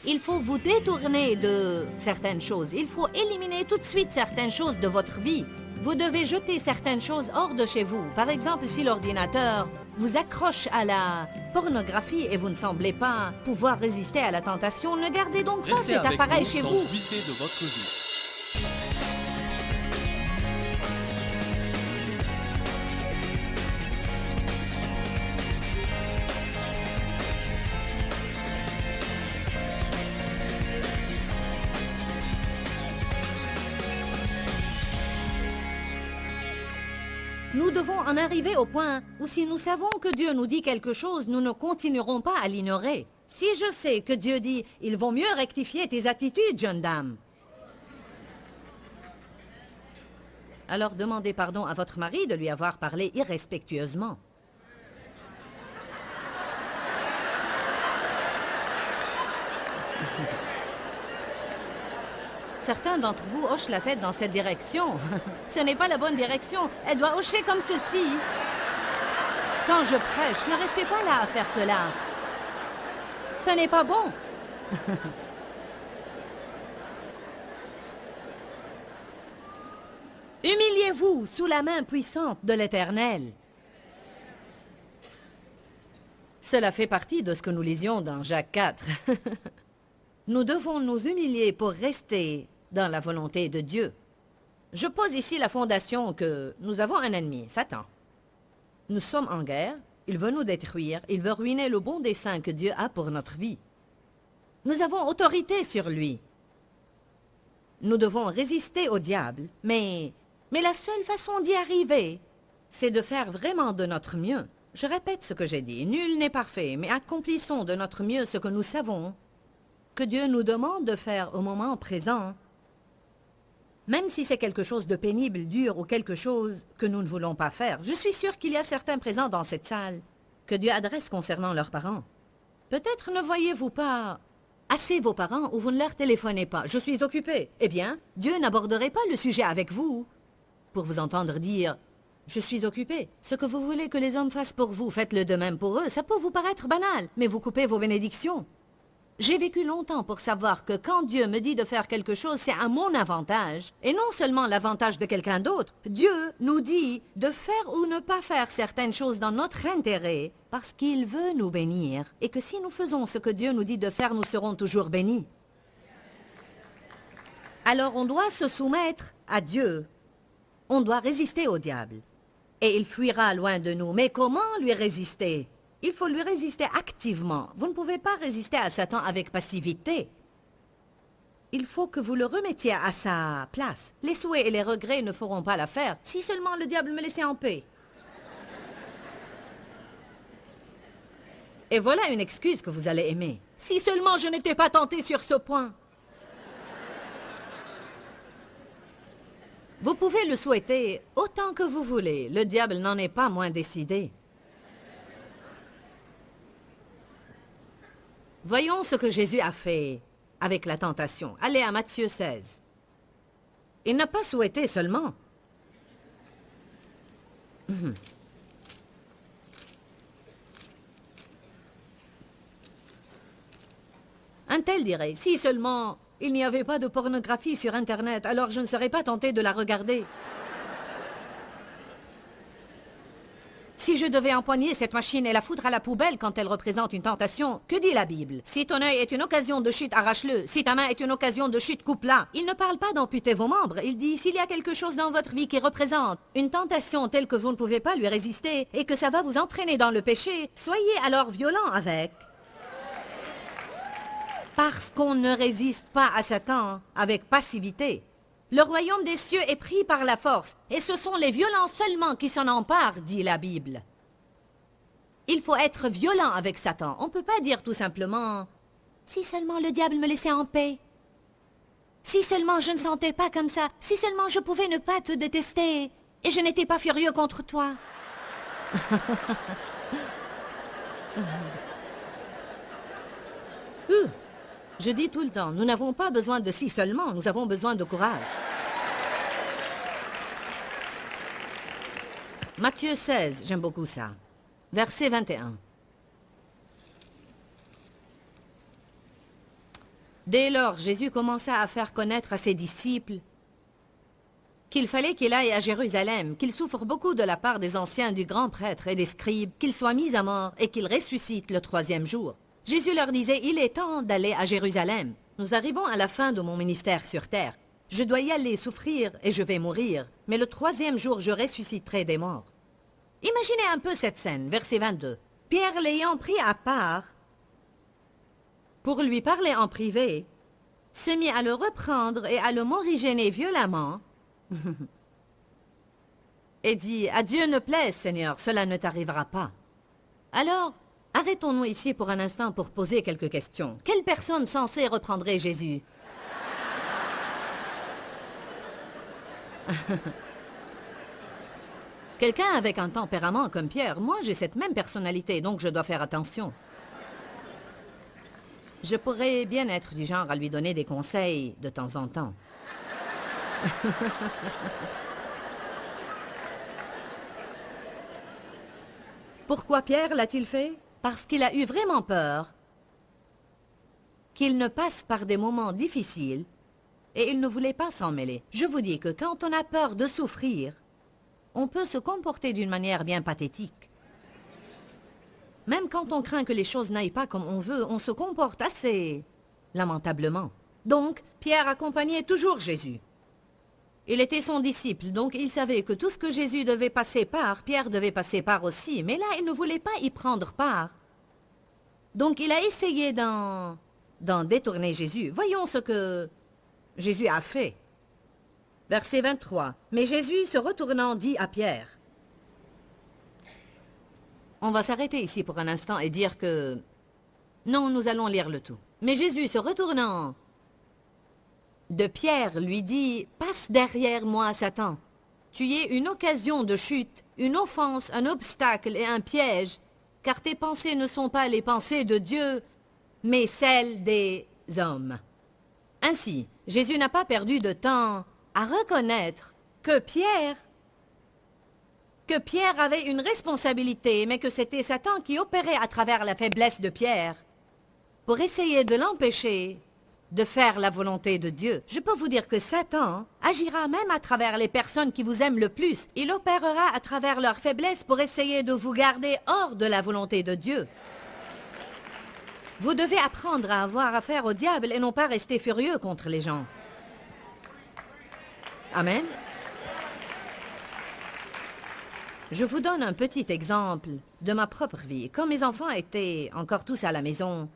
Il faut vous détourner de certaines choses. Il faut éliminer tout de suite certaines choses de votre vie. Vous devez jeter certaines choses hors de chez vous. Par exemple, si l'ordinateur vous accroche à la pornographie et vous ne semblez pas pouvoir résister à la tentation, ne gardez donc pas Restez cet avec appareil nous chez dans vous. Jouissez de votre vie. Nous devons en arriver au point où si nous savons que Dieu nous dit quelque chose, nous ne continuerons pas à l'ignorer. Si je sais que Dieu dit « Il vaut mieux rectifier tes attitudes, jeune dame », alors demandez pardon à votre mari de lui avoir parlé irrespectueusement. Certains d'entre vous hochent la tête dans cette direction. Ce n'est pas la bonne direction. Elle doit hocher comme ceci. Quand je prêche, ne restez pas là à faire cela. Ce n'est pas bon. Humiliez-vous sous la main puissante de l'Éternel. Cela fait partie de ce que nous lisions dans Jacques 4. Nous devons nous humilier pour rester dans la volonté de Dieu. Je pose ici la fondation que nous avons un ennemi, Satan. Nous sommes en guerre, il veut nous détruire, il veut ruiner le bon dessein que Dieu a pour notre vie. Nous avons autorité sur lui. Nous devons résister au diable, mais la seule façon d'y arriver, c'est de faire vraiment de notre mieux. Je répète ce que j'ai dit, nul n'est parfait, mais accomplissons de notre mieux ce que nous savons que Dieu nous demande de faire au moment présent. Même si c'est quelque chose de pénible, dur ou quelque chose que nous ne voulons pas faire, je suis sûre qu'il y a certains présents dans cette salle que Dieu adresse concernant leurs parents. Peut-être ne voyez-vous pas assez vos parents ou vous ne leur téléphonez pas. Je suis occupée. Eh bien, Dieu n'aborderait pas le sujet avec vous pour vous entendre dire « Je suis occupée. Ce que vous voulez que les hommes fassent pour vous, faites-le de même pour eux. Ça peut vous paraître banal, mais vous coupez vos bénédictions. » J'ai vécu longtemps pour savoir que quand Dieu me dit de faire quelque chose, c'est à mon avantage, et non seulement l'avantage de quelqu'un d'autre. Dieu nous dit de faire ou ne pas faire certaines choses dans notre intérêt, parce qu'il veut nous bénir, et que si nous faisons ce que Dieu nous dit de faire, nous serons toujours bénis. Alors on doit se soumettre à Dieu. On doit résister au diable. Et il fuira loin de nous. Mais comment lui résister ? Il faut lui résister activement. Vous ne pouvez pas résister à Satan avec passivité. Il faut que vous le remettiez à sa place. Les souhaits et les regrets ne feront pas l'affaire. Si seulement le diable me laissait en paix. Et voilà une excuse que vous allez aimer. Si seulement je n'étais pas tenté sur ce point. Vous pouvez le souhaiter autant que vous voulez. Le diable n'en est pas moins décidé. Voyons ce que Jésus a fait avec la tentation. Allez à Matthieu 16. Il n'a pas souhaité seulement. Un tel dirait, si seulement il n'y avait pas de pornographie sur Internet, alors je ne serais pas tenté de la regarder. Si je devais empoigner cette machine et la foutre à la poubelle quand elle représente une tentation, que dit la Bible? Si ton œil est une occasion de chute, arrache-le. Si ta main est une occasion de chute, coupe-la. Il ne parle pas d'amputer vos membres. Il dit, s'il y a quelque chose dans votre vie qui représente une tentation telle que vous ne pouvez pas lui résister et que ça va vous entraîner dans le péché, soyez alors violent avec. Parce qu'on ne résiste pas à Satan avec passivité. Le royaume des cieux est pris par la force, et ce sont les violents seulement qui s'en emparent, dit la Bible. Il faut être violent avec Satan. On ne peut pas dire tout simplement « Si seulement le diable me laissait en paix. Si seulement je ne sentais pas comme ça. Si seulement je pouvais ne pas te détester, et je n'étais pas furieux contre toi. » Je dis tout le temps, nous n'avons pas besoin de si seulement, nous avons besoin de courage. Matthieu 16, j'aime beaucoup ça. Verset 21. Dès lors, Jésus commença à faire connaître à ses disciples qu'il fallait qu'il aille à Jérusalem, qu'il souffre beaucoup de la part des anciens du grand prêtre et des scribes, qu'il soit mis à mort et qu'il ressuscite le troisième jour. Jésus leur disait, il est temps d'aller à Jérusalem. Nous arrivons à la fin de mon ministère sur terre. Je dois y aller souffrir et je vais mourir, mais le troisième jour je ressusciterai des morts. Imaginez un peu cette scène, verset 22. Pierre l'ayant pris à part, pour lui parler en privé, se mit à le reprendre et à le morigéner violemment, et dit, « À Dieu ne plaise, Seigneur, cela ne t'arrivera pas. » Alors, arrêtons-nous ici pour un instant pour poser quelques questions. Quelle personne censée reprendrait Jésus? Quelqu'un avec un tempérament comme Pierre. Moi, j'ai cette même personnalité, donc je dois faire attention. Je pourrais bien être du genre à lui donner des conseils de temps en temps. Pourquoi Pierre l'a-t-il fait? Parce qu'il a eu vraiment peur qu'il ne passe par des moments difficiles et il ne voulait pas s'en mêler. Je vous dis que quand on a peur de souffrir, on peut se comporter d'une manière bien pathétique. Même quand on craint que les choses n'aillent pas comme on veut, on se comporte assez lamentablement. Donc, Pierre accompagnait toujours Jésus. Il était son disciple, donc il savait que tout ce que Jésus devait passer par, Pierre devait passer par aussi. Mais là, il ne voulait pas y prendre part. Donc il a essayé d'en détourner Jésus. Voyons ce que Jésus a fait. Verset 23. Mais Jésus, se retournant, dit à Pierre. On va s'arrêter ici pour un instant et dire que... Non, nous allons lire le tout. Mais Jésus, se retournant de Pierre, lui dit, « Passe derrière moi, Satan. Tu es une occasion de chute, une offense, un obstacle et un piège, car tes pensées ne sont pas les pensées de Dieu, mais celles des hommes. » Ainsi, Jésus n'a pas perdu de temps à reconnaître que Pierre avait une responsabilité, mais que c'était Satan qui opérait à travers la faiblesse de Pierre pour essayer de l'empêcher de faire la volonté de Dieu. Je peux vous dire que Satan agira même à travers les personnes qui vous aiment le plus. Il opérera à travers leur faiblesse pour essayer de vous garder hors de la volonté de Dieu. Vous devez apprendre à avoir affaire au diable et non pas rester furieux contre les gens. Amen. Je vous donne un petit exemple de ma propre vie. Quand mes enfants étaient encore tous à la maison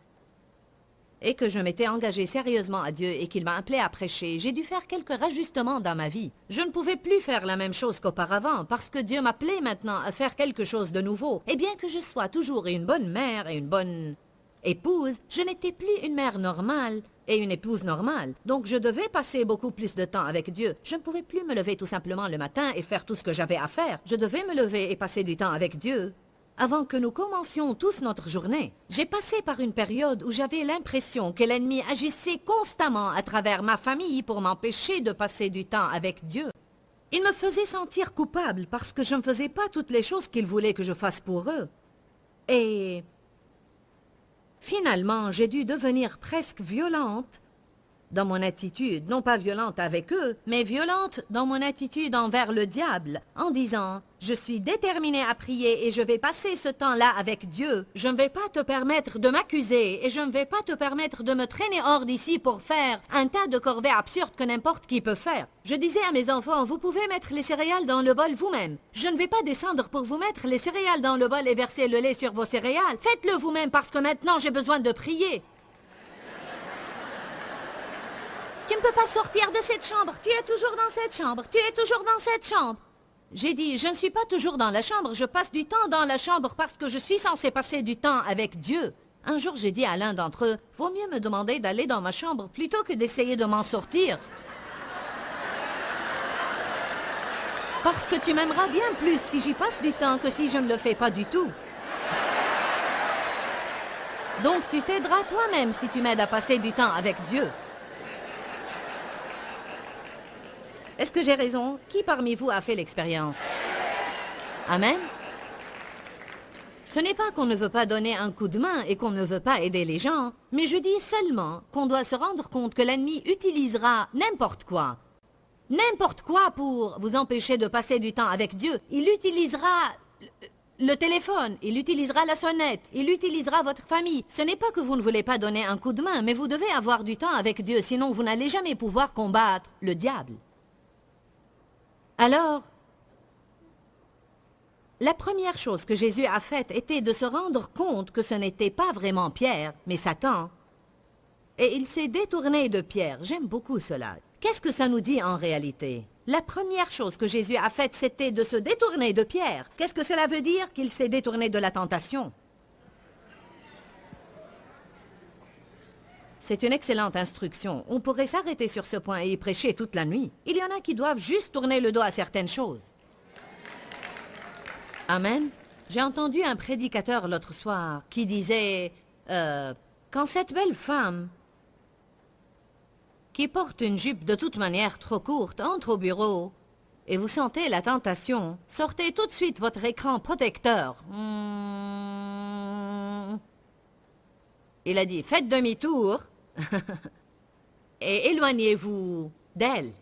et que je m'étais engagée sérieusement à Dieu et qu'il m'a appelé à prêcher, j'ai dû faire quelques rajustements dans ma vie. Je ne pouvais plus faire la même chose qu'auparavant parce que Dieu m'appelait maintenant à faire quelque chose de nouveau. Et bien que je sois toujours une bonne mère et une bonne épouse, je n'étais plus une mère normale et une épouse normale. Donc je devais passer beaucoup plus de temps avec Dieu. Je ne pouvais plus me lever tout simplement le matin et faire tout ce que j'avais à faire. Je devais me lever et passer du temps avec Dieu avant que nous commencions tous notre journée. J'ai passé par une période où j'avais l'impression que l'ennemi agissait constamment à travers ma famille pour m'empêcher de passer du temps avec Dieu. Il me faisait sentir coupable parce que je ne faisais pas toutes les choses qu'il voulait que je fasse pour eux. Et finalement, j'ai dû devenir presque violente dans mon attitude, non pas violente avec eux, mais violente dans mon attitude envers le diable, en disant « Je suis déterminée à prier et je vais passer ce temps-là avec Dieu. Je ne vais pas te permettre de m'accuser et je ne vais pas te permettre de me traîner hors d'ici pour faire un tas de corvées absurdes que n'importe qui peut faire. » Je disais à mes enfants « Vous pouvez mettre les céréales dans le bol vous-même. Je ne vais pas descendre pour vous mettre les céréales dans le bol et verser le lait sur vos céréales. Faites-le vous-même parce que maintenant j'ai besoin de prier. » Tu ne peux pas sortir de cette chambre. Tu es toujours dans cette chambre. Tu es toujours dans cette chambre. J'ai dit, je ne suis pas toujours dans la chambre. Je passe du temps dans la chambre parce que je suis censée passer du temps avec Dieu. Un jour, j'ai dit à l'un d'entre eux, vaut mieux me demander d'aller dans ma chambre plutôt que d'essayer de m'en sortir. Parce que tu m'aimeras bien plus si j'y passe du temps que si je ne le fais pas du tout. Donc, tu t'aideras toi-même si tu m'aides à passer du temps avec Dieu. Est-ce que j'ai raison? Qui parmi vous a fait l'expérience? Amen? Ce n'est pas qu'on ne veut pas donner un coup de main et qu'on ne veut pas aider les gens, mais je dis seulement qu'on doit se rendre compte que l'ennemi utilisera n'importe quoi. N'importe quoi pour vous empêcher de passer du temps avec Dieu. Il utilisera le téléphone, il utilisera la sonnette, il utilisera votre famille. Ce n'est pas que vous ne voulez pas donner un coup de main, mais vous devez avoir du temps avec Dieu, sinon vous n'allez jamais pouvoir combattre le diable. Alors, la première chose que Jésus a faite était de se rendre compte que ce n'était pas vraiment Pierre, mais Satan. Et il s'est détourné de Pierre. J'aime beaucoup cela. Qu'est-ce que ça nous dit en réalité? La première chose que Jésus a faite, c'était de se détourner de Pierre. Qu'est-ce que cela veut dire? Qu'il s'est détourné de la tentation. C'est une excellente instruction. On pourrait s'arrêter sur ce point et y prêcher toute la nuit. Il y en a qui doivent juste tourner le dos à certaines choses. Amen. J'ai entendu un prédicateur l'autre soir qui disait quand cette belle femme qui porte une jupe de toute manière trop courte entre au bureau et vous sentez la tentation, sortez tout de suite votre écran protecteur. Il a dit, faites demi-tour et éloignez-vous d'elle.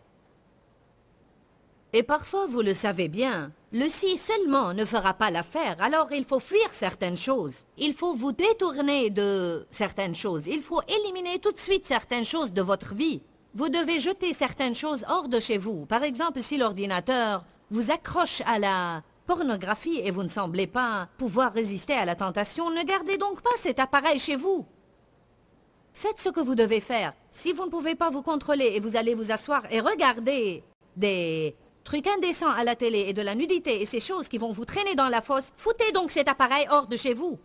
Et parfois, vous le savez bien, le si seulement ne fera pas l'affaire, alors il faut fuir certaines choses. Il faut vous détourner de certaines choses. Il faut éliminer tout de suite certaines choses de votre vie. Vous devez jeter certaines choses hors de chez vous. Par exemple, si l'ordinateur vous accroche à la pornographie et vous ne semblez pas pouvoir résister à la tentation, ne gardez donc pas cet appareil chez vous. Faites ce que vous devez faire. Si vous ne pouvez pas vous contrôler et vous allez vous asseoir et regarder des trucs indécents à la télé et de la nudité et ces choses qui vont vous traîner dans la fosse, foutez donc cet appareil hors de chez vous.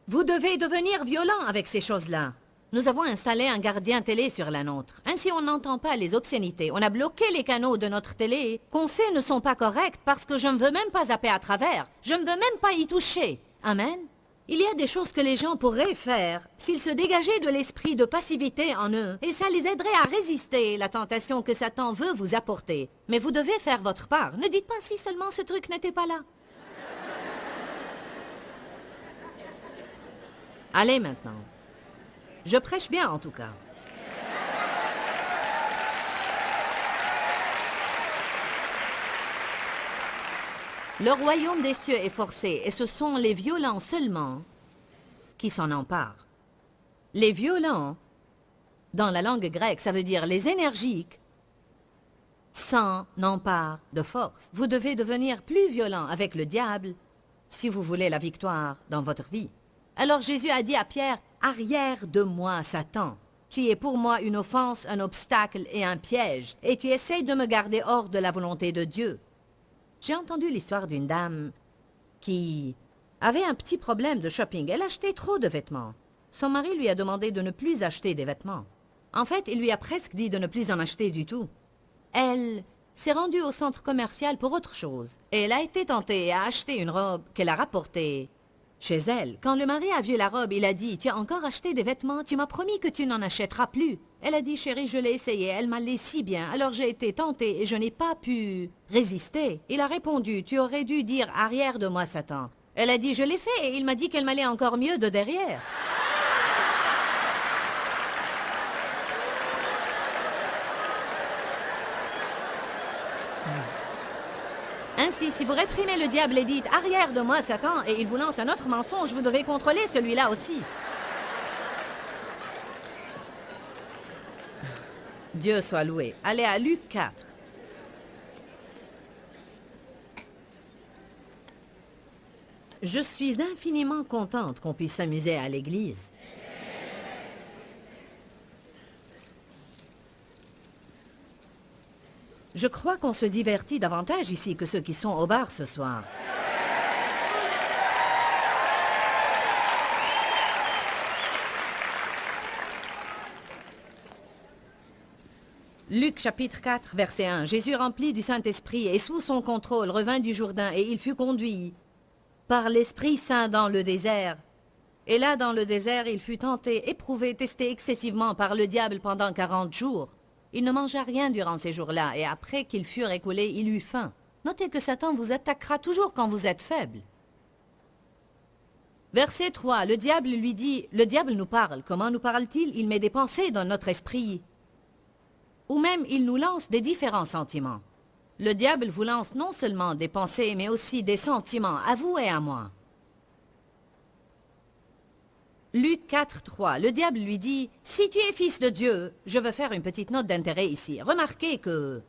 Vous devez devenir violent avec ces choses-là. Nous avons installé un gardien télé sur la nôtre. Ainsi, on n'entend pas les obscénités. On a bloqué les canaux de notre télé qu'on sait ne sont pas corrects parce que je ne veux même pas zapper à travers. Je ne veux même pas y toucher. Amen. Il y a des choses que les gens pourraient faire s'ils se dégageaient de l'esprit de passivité en eux, et ça les aiderait à résister la tentation que Satan veut vous apporter. Mais vous devez faire votre part. Ne dites pas si seulement ce truc n'était pas là. Allez maintenant. Je prêche bien en tout cas. Le royaume des cieux est forcé, et ce sont les violents seulement qui s'en emparent. Les violents, dans la langue grecque, ça veut dire les énergiques, s'en emparent de force. Vous devez devenir plus violent avec le diable si vous voulez la victoire dans votre vie. Alors Jésus a dit à Pierre, « Arrière de moi, Satan. Tu es pour moi une offense, un obstacle et un piège, et tu essaies de me garder hors de la volonté de Dieu. » J'ai entendu l'histoire d'une dame qui avait un petit problème de shopping. Elle achetait trop de vêtements. Son mari lui a demandé de ne plus acheter des vêtements. En fait, il lui a presque dit de ne plus en acheter du tout. Elle s'est rendue au centre commercial pour autre chose. Et elle a été tentée à acheter une robe qu'elle a rapportée chez elle. Quand le mari a vu la robe, il a dit « Tu as encore acheté des vêtements? Tu m'as promis que tu n'en achèteras plus. » Elle a dit « Chérie, je l'ai essayé, elle m'allait si bien. Alors j'ai été tentée et je n'ai pas pu résister. » Il a répondu « Tu aurais dû dire « Arrière de moi, Satan. » Elle a dit « Je l'ai fait et il m'a dit qu'elle m'allait encore mieux de derrière. » Ainsi, si vous réprimez le diable et dites « Arrière de moi, Satan » et il vous lance un autre mensonge, vous devez contrôler celui-là aussi. Dieu soit loué. Allez à Luc 4. Je suis infiniment contente qu'on puisse s'amuser à l'église. Je crois qu'on se divertit davantage ici que ceux qui sont au bar ce soir. Luc chapitre 4, verset 1. Jésus rempli du Saint-Esprit et sous son contrôle revint du Jourdain et il fut conduit par l'Esprit Saint dans le désert. Et là, dans le désert, il fut tenté, éprouvé, testé excessivement par le diable pendant 40 jours. Il ne mangea rien durant ces jours-là, et après qu'ils furent écoulés, il eut faim. Notez que Satan vous attaquera toujours quand vous êtes faible. Verset 3, le diable lui dit, le diable nous parle. Comment nous parle-t-il? Il met des pensées dans notre esprit. Ou même, il nous lance des différents sentiments. Le diable vous lance non seulement des pensées, mais aussi des sentiments, à vous et à moi. Luc 4, 3, le diable lui dit, « Si tu es fils de Dieu, je veux faire une petite note d'intérêt ici. Remarquez que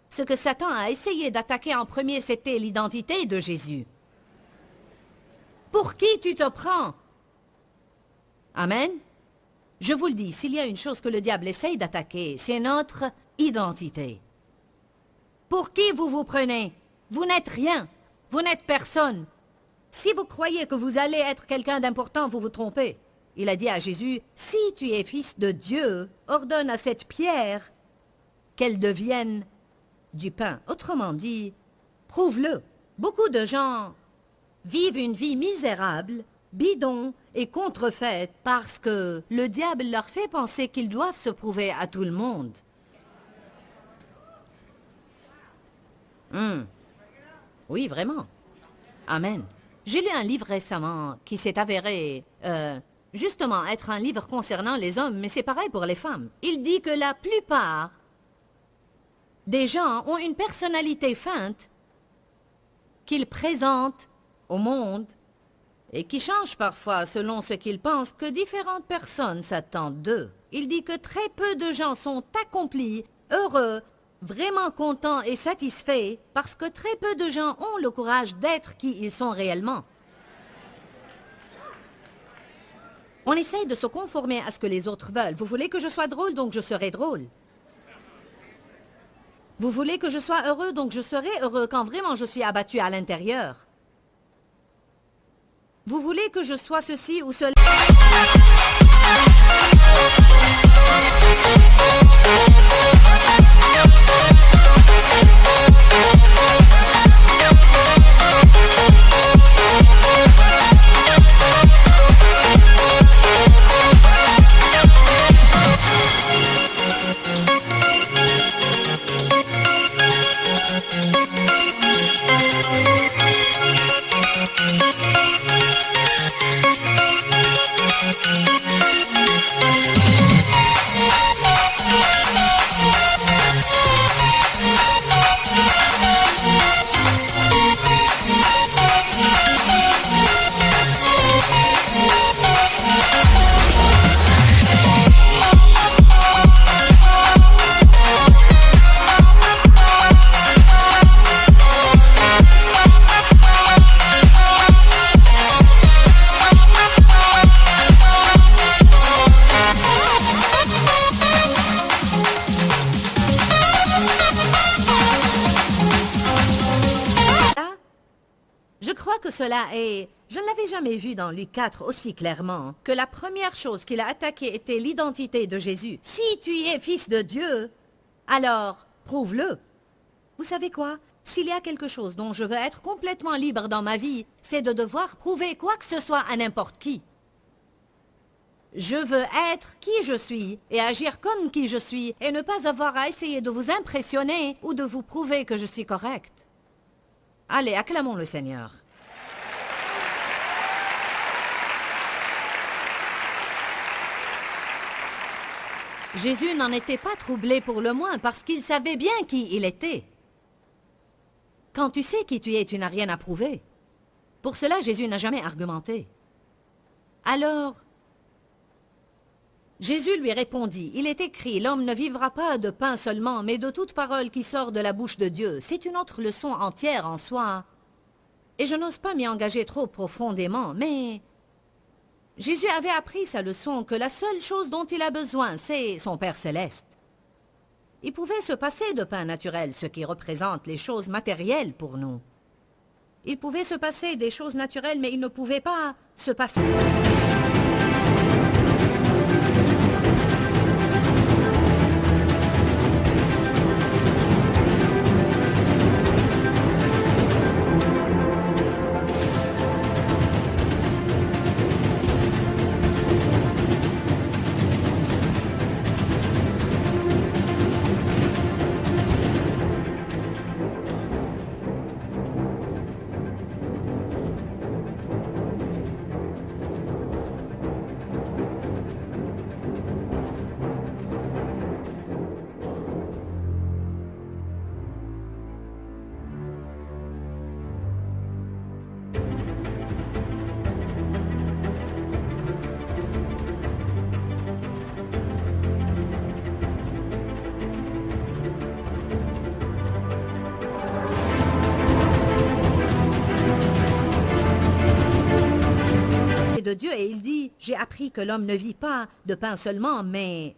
ce que Satan a essayé d'attaquer en premier, c'était l'identité de Jésus. Pour qui tu te prends? Amen. Je vous le dis, s'il y a une chose que le diable essaye d'attaquer, c'est notre identité. Pour qui vous vous prenez? Vous n'êtes rien. Vous n'êtes personne. Si vous croyez que vous allez être quelqu'un d'important, vous vous trompez. Il a dit à Jésus, « Si tu es fils de Dieu, ordonne à cette pierre qu'elle devienne du pain. » Autrement dit, prouve-le. Beaucoup de gens vivent une vie misérable, bidon et contrefaite parce que le diable leur fait penser qu'ils doivent se prouver à tout le monde. Oui, vraiment. Amen. J'ai lu un livre récemment qui s'est avéré, justement, être un livre concernant les hommes, mais c'est pareil pour les femmes. Il dit que la plupart des gens ont une personnalité feinte qu'ils présentent au monde et qui change parfois selon ce qu'ils pensent que différentes personnes s'attendent d'eux. Il dit que très peu de gens sont accomplis, heureux, vraiment contents et satisfaits parce que très peu de gens ont le courage d'être qui ils sont réellement. On essaye de se conformer à ce que les autres veulent. Vous voulez que je sois drôle, donc je serai drôle. Vous voulez que je sois heureux, donc je serai heureux quand vraiment je suis abattu à l'intérieur. Vous voulez que je sois ceci ou cela. Cela est... Je ne l'avais jamais vu dans Luc 4 aussi clairement que la première chose qu'il a attaquée était l'identité de Jésus. Si tu es fils de Dieu, alors prouve-le. Vous savez quoi? S'il y a quelque chose dont je veux être complètement libre dans ma vie, c'est de devoir prouver quoi que ce soit à n'importe qui. Je veux être qui je suis et agir comme qui je suis et ne pas avoir à essayer de vous impressionner ou de vous prouver que je suis correct. Allez, acclamons le Seigneur. Jésus n'en était pas troublé pour le moins parce qu'il savait bien qui il était. Quand tu sais qui tu es, tu n'as rien à prouver. Pour cela, Jésus n'a jamais argumenté. Alors, Jésus lui répondit, « Il est écrit, l'homme ne vivra pas de pain seulement, mais de toute parole qui sort de la bouche de Dieu. » C'est une autre leçon entière en soi. Et je n'ose pas m'y engager trop profondément, mais Jésus avait appris sa leçon que la seule chose dont il a besoin, c'est son Père céleste. Il pouvait se passer de pain naturel, ce qui représente les choses matérielles pour nous. Il pouvait se passer des choses naturelles, mais il ne pouvait pas se passer... de Dieu et il dit, « J'ai appris que l'homme ne vit pas de pain seulement, mais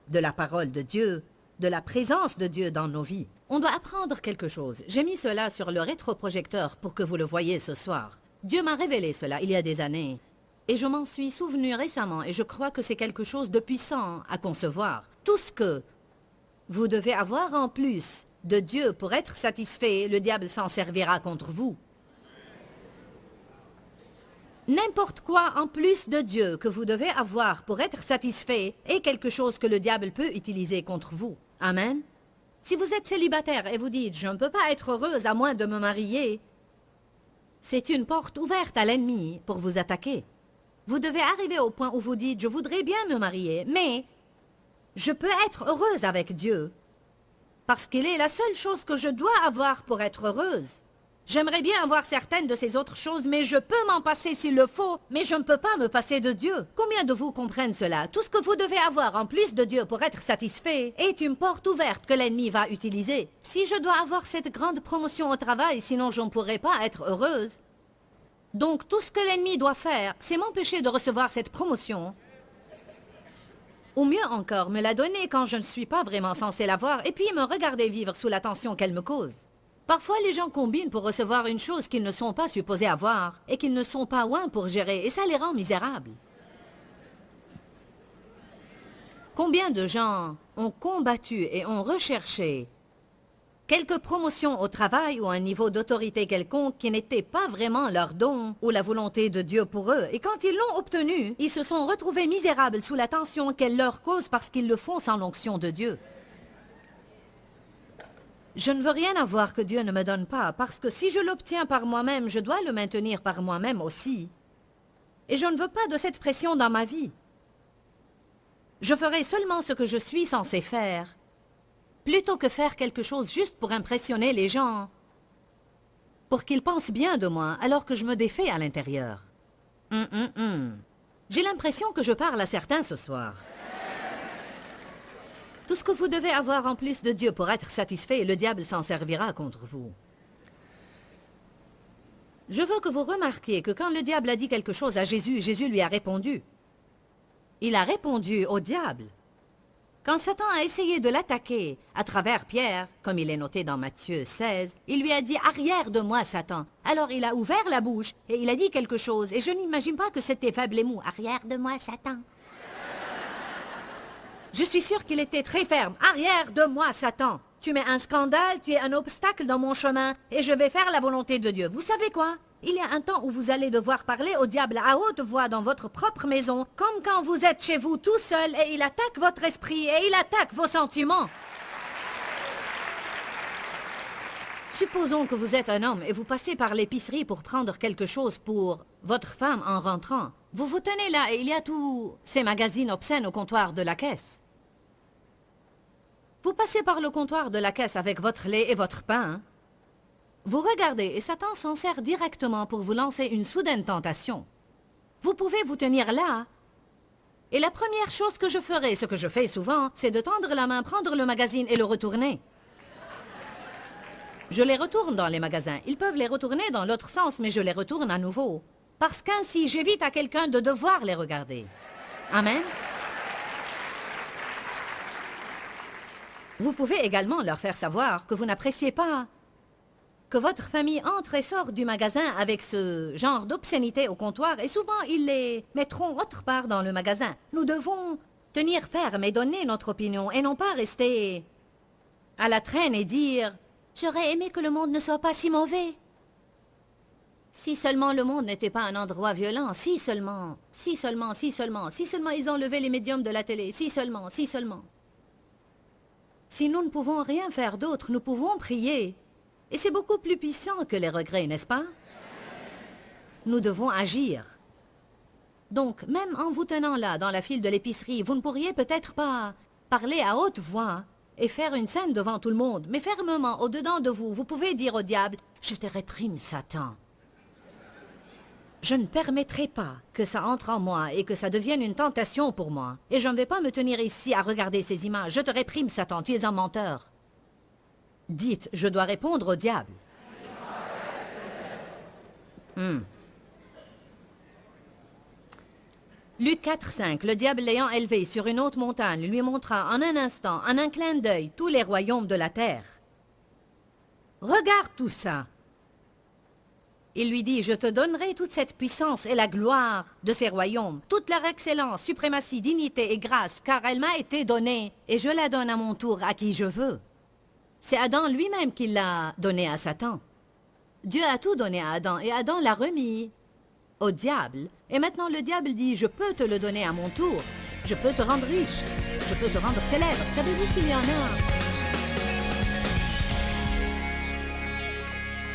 de la parole de Dieu, de la présence de Dieu dans nos vies. » On doit apprendre quelque chose. J'ai mis cela sur le rétroprojecteur pour que vous le voyez ce soir. Dieu m'a révélé cela il y a des années. Et je m'en suis souvenu récemment et je crois que c'est quelque chose de puissant à concevoir. Tout ce que vous devez avoir en plus de Dieu pour être satisfait, le diable s'en servira contre vous. N'importe quoi en plus de Dieu que vous devez avoir pour être satisfait est quelque chose que le diable peut utiliser contre vous. Amen. Si vous êtes célibataire et vous dites « Je ne peux pas être heureuse à moins de me marier », c'est une porte ouverte à l'ennemi pour vous attaquer. Vous devez arriver au point où vous dites « Je voudrais bien me marier, mais je peux être heureuse avec Dieu parce qu'il est la seule chose que je dois avoir pour être heureuse. J'aimerais bien avoir certaines de ces autres choses, mais je peux m'en passer s'il le faut, mais je ne peux pas me passer de Dieu. » Combien de vous comprennent cela? Tout ce que vous devez avoir en plus de Dieu pour être satisfait est une porte ouverte que l'ennemi va utiliser. Si je dois avoir cette grande promotion au travail, sinon je ne pourrai pas être heureuse. Donc tout ce que l'ennemi doit faire, c'est m'empêcher de recevoir cette promotion. Ou mieux encore, me la donner quand je ne suis pas vraiment censé l'avoir, et puis me regarder vivre sous la tension qu'elle me cause. Parfois, les gens combinent pour recevoir une chose qu'ils ne sont pas supposés avoir et qu'ils ne sont pas loin pour gérer, et ça les rend misérables. Combien de gens ont combattu et ont recherché quelques promotions au travail ou un niveau d'autorité quelconque qui n'était pas vraiment leur don ou la volonté de Dieu pour eux, et quand ils l'ont obtenu, ils se sont retrouvés misérables sous la tension qu'elle leur cause parce qu'ils le font sans l'onction de Dieu. Je ne veux rien avoir que Dieu ne me donne pas, parce que si je l'obtiens par moi-même, je dois le maintenir par moi-même aussi. Et je ne veux pas de cette pression dans ma vie. Je ferai seulement ce que je suis censé faire, plutôt que faire quelque chose juste pour impressionner les gens, pour qu'ils pensent bien de moi, alors que je me défais à l'intérieur. J'ai l'impression que je parle à certains ce soir. Tout ce que vous devez avoir en plus de Dieu pour être satisfait, le diable s'en servira contre vous. Je veux que vous remarquiez que quand le diable a dit quelque chose à Jésus, Jésus lui a répondu. Il a répondu au diable. Quand Satan a essayé de l'attaquer à travers Pierre, comme il est noté dans Matthieu 16, il lui a dit « Arrière de moi, Satan ». Alors il a ouvert la bouche et il a dit quelque chose, et je n'imagine pas que c'était faible et mou. « Arrière de moi, Satan ». Je suis sûre qu'il était très ferme. « Arrière de moi, Satan. Tu mets un scandale, tu es un obstacle dans mon chemin, et je vais faire la volonté de Dieu. » Vous savez quoi? Il y a un temps où vous allez devoir parler au diable à haute voix dans votre propre maison, comme quand vous êtes chez vous tout seul et il attaque votre esprit et il attaque vos sentiments. Supposons que vous êtes un homme et vous passez par l'épicerie pour prendre quelque chose pour votre femme en rentrant. Vous vous tenez là et il y a tous ces magazines obscènes au comptoir de la caisse. Vous passez par le comptoir de la caisse avec votre lait et votre pain. Vous regardez et Satan s'en sert directement pour vous lancer une soudaine tentation. Vous pouvez vous tenir là. Et la première chose que je ferai, ce que je fais souvent, c'est de tendre la main, prendre le magazine et le retourner. Je les retourne dans les magasins. Ils peuvent les retourner dans l'autre sens, mais je les retourne à nouveau. Parce qu'ainsi, j'évite à quelqu'un de devoir les regarder. Amen. Vous pouvez également leur faire savoir que vous n'appréciez pas que votre famille entre et sort du magasin avec ce genre d'obscénité au comptoir et souvent ils les mettront autre part dans le magasin. Nous devons tenir ferme et donner notre opinion et non pas rester à la traîne et dire « J'aurais aimé que le monde ne soit pas si mauvais. Si seulement le monde n'était pas un endroit violent, si seulement ils enlevaient les médiums de la télé, si seulement. Si nous ne pouvons rien faire d'autre, nous pouvons prier. Et c'est beaucoup plus puissant que les regrets, n'est-ce pas? Nous devons agir. Donc, même en vous tenant là, dans la file de l'épicerie, vous ne pourriez peut-être pas parler à haute voix et faire une scène devant tout le monde, mais fermement, au-dedans de vous, vous pouvez dire au diable, « Je te réprime, Satan. Je ne permettrai pas que ça entre en moi et que ça devienne une tentation pour moi. Et je ne vais pas me tenir ici à regarder ces images. Je te réprime, Satan, tu es un menteur. » Dites, je dois répondre au diable. Luc 4,5, le diable l'ayant élevé sur une haute montagne lui montra en un instant, en un clin d'œil, tous les royaumes de la terre. Regarde tout ça. Il lui dit, je te donnerai toute cette puissance et la gloire de ces royaumes, toute leur excellence, suprématie, dignité et grâce, car elle m'a été donnée, et je la donne à mon tour à qui je veux. C'est Adam lui-même qui l'a donné à Satan. Dieu a tout donné à Adam, et Adam l'a remis au diable. Et maintenant le diable dit, je peux te le donner à mon tour, je peux te rendre riche, je peux te rendre célèbre. Savez-vous qu'il y en a?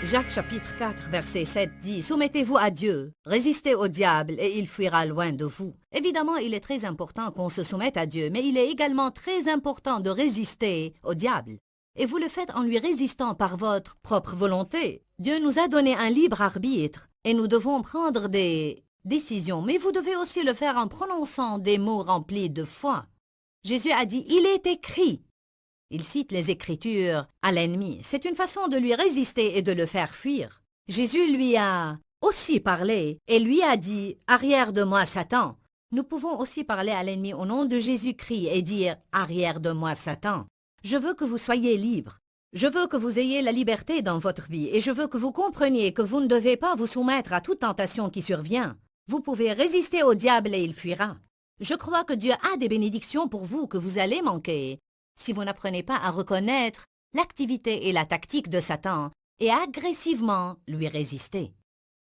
Jacques chapitre 4, verset 7 dit, « Soumettez-vous à Dieu, résistez au diable et il fuira loin de vous. » Évidemment, il est très important qu'on se soumette à Dieu, mais il est également très important de résister au diable. Et vous le faites en lui résistant par votre propre volonté. Dieu nous a donné un libre arbitre et nous devons prendre des décisions, mais vous devez aussi le faire en prononçant des mots remplis de foi. Jésus a dit, « Il est écrit ». Il cite les Écritures à l'ennemi. C'est une façon de lui résister et de le faire fuir. Jésus lui a aussi parlé et lui a dit « Arrière de moi, Satan ». Nous pouvons aussi parler à l'ennemi au nom de Jésus-Christ et dire « Arrière de moi, Satan ». Je veux que vous soyez libres. Je veux que vous ayez la liberté dans votre vie et je veux que vous compreniez que vous ne devez pas vous soumettre à toute tentation qui survient. Vous pouvez résister au diable et il fuira. Je crois que Dieu a des bénédictions pour vous que vous allez manquer si vous n'apprenez pas à reconnaître l'activité et la tactique de Satan et agressivement lui résister.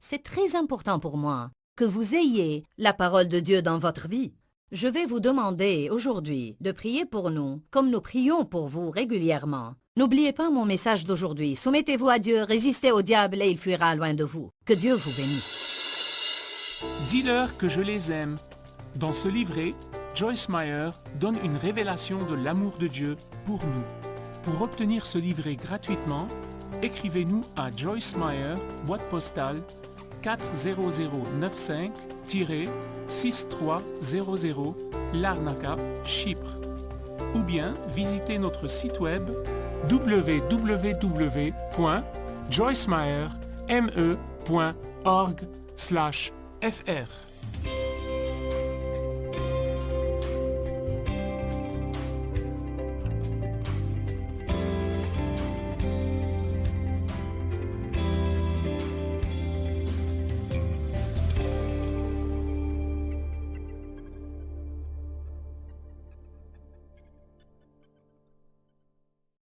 C'est très important pour moi que vous ayez la parole de Dieu dans votre vie. Je vais vous demander aujourd'hui de prier pour nous comme nous prions pour vous régulièrement. N'oubliez pas mon message d'aujourd'hui. Soumettez-vous à Dieu, résistez au diable et il fuira loin de vous. Que Dieu vous bénisse. Dis-leur que je les aime. Dans ce livret, Joyce Meyer donne une révélation de l'amour de Dieu pour nous. Pour obtenir ce livret gratuitement, écrivez-nous à Joyce Meyer, boîte postale 40095-6300, Larnaca, Chypre. Ou bien visitez notre site web www.joycemeyer.org/fr.